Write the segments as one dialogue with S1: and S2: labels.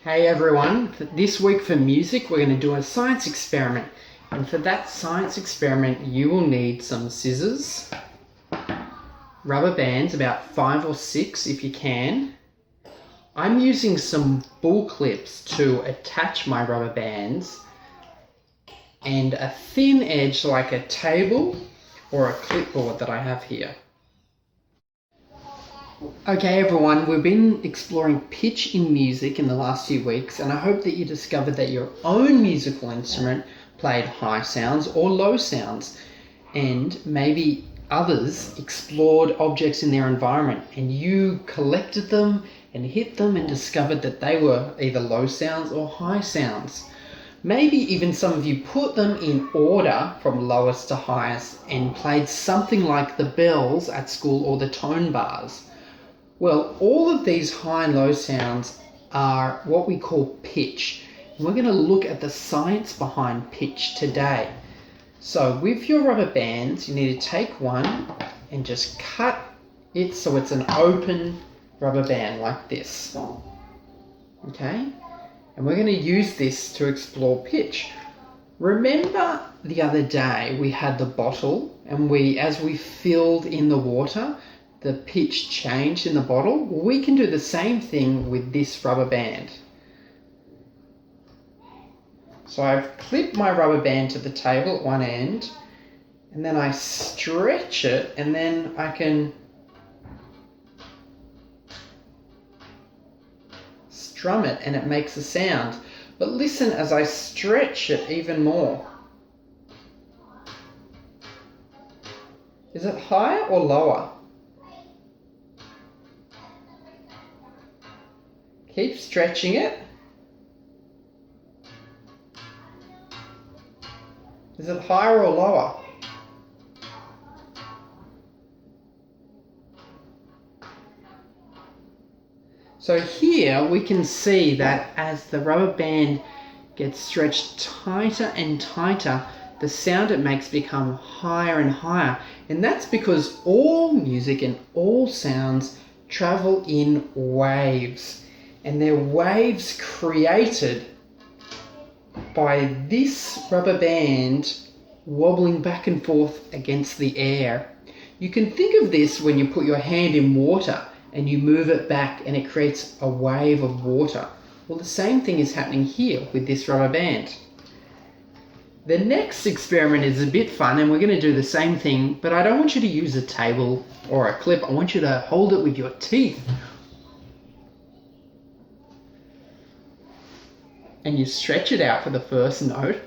S1: Hey everyone, this week for music we're going to do a science experiment, and for that science experiment you will need some scissors, rubber bands, about 5 or 6 if you can. I'm using some bull clips to attach my rubber bands and a thin edge like a table or a clipboard that I have here. Okay everyone, we've been exploring pitch in music in the last few weeks, and I hope that you discovered that your own musical instrument played high sounds or low sounds, and maybe others explored objects in their environment and you collected them and hit them and discovered that they were either low sounds or high sounds. Maybe even some of you put them in order from lowest to highest and played something like the bells at school or the tone bars. Well, all of these high and low sounds are what we call pitch. And we're going to look at the science behind pitch today. So with your rubber bands, you need to take one and just cut it so it's an open rubber band like this. Okay? And we're going to use this to explore pitch. Remember the other day we had the bottle, and as we filled in the water, the pitch changed in the bottle. Well, we can do the same thing with this rubber band. So I've clipped my rubber band to the table at one end, and then I stretch it, and then I can strum it and it makes a sound. But listen as I stretch it even more. Is it higher or lower? Keep stretching it. Is it higher or lower? So here we can see that as the rubber band gets stretched tighter and tighter, the sound it makes become higher and higher. And that's because all music and all sounds travel in waves. And they're waves created by this rubber band wobbling back and forth against the air. You can think of this when you put your hand in water and you move it back and it creates a wave of water. Well, the same thing is happening here with this rubber band. The next experiment is a bit fun, and we're going to do the same thing, but I don't want you to use a table or a clip. I want you to hold it with your teeth. And you stretch it out for the first note.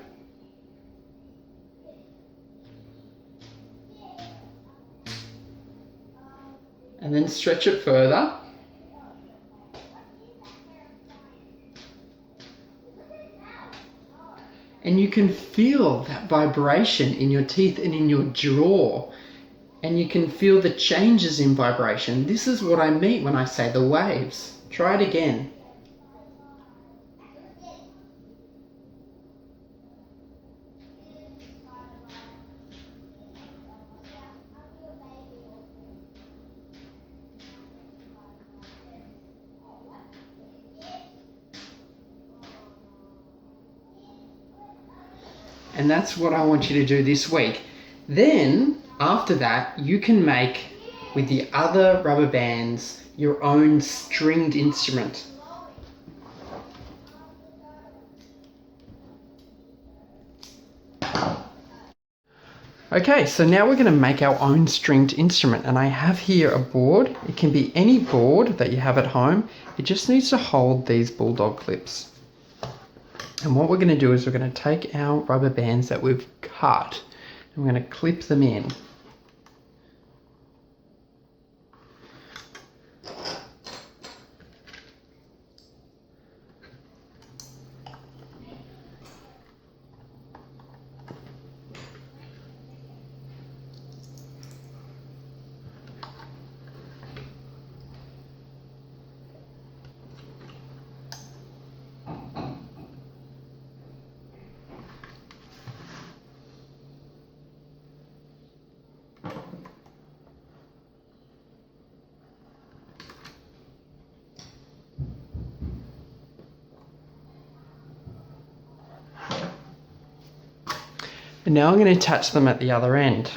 S1: And then stretch it further. And you can feel that vibration in your teeth and in your jaw. And you can feel the changes in vibration. This is what I mean when I say the waves. Try it again. And that's what I want you to do this week. Then, after that, you can make, with the other rubber bands, your own stringed instrument. Okay, so now we're going to make our own stringed instrument, and I have here a board. It can be any board that you have at home. It just needs to hold these bulldog clips. And what we're going to do is we're going to take our rubber bands that we've cut and we're going to clip them in. And now I'm going to attach them at the other end.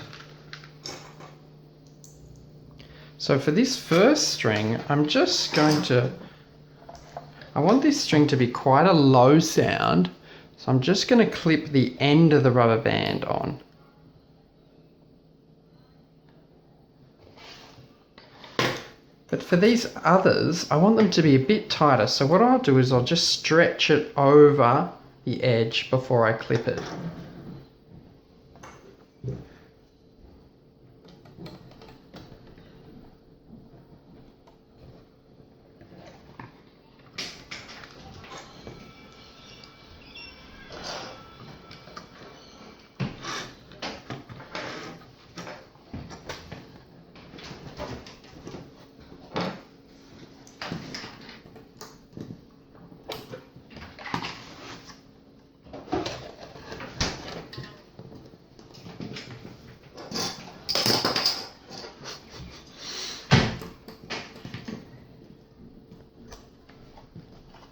S1: So for this first string, I want this string to be quite a low sound, so I'm just going to clip the end of the rubber band on. But for these others, I want them to be a bit tighter, so what I'll do is I'll just stretch it over the edge before I clip it.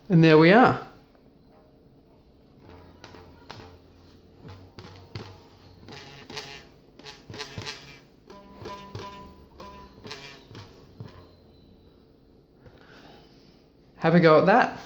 S1: And there we are. Have a go at that.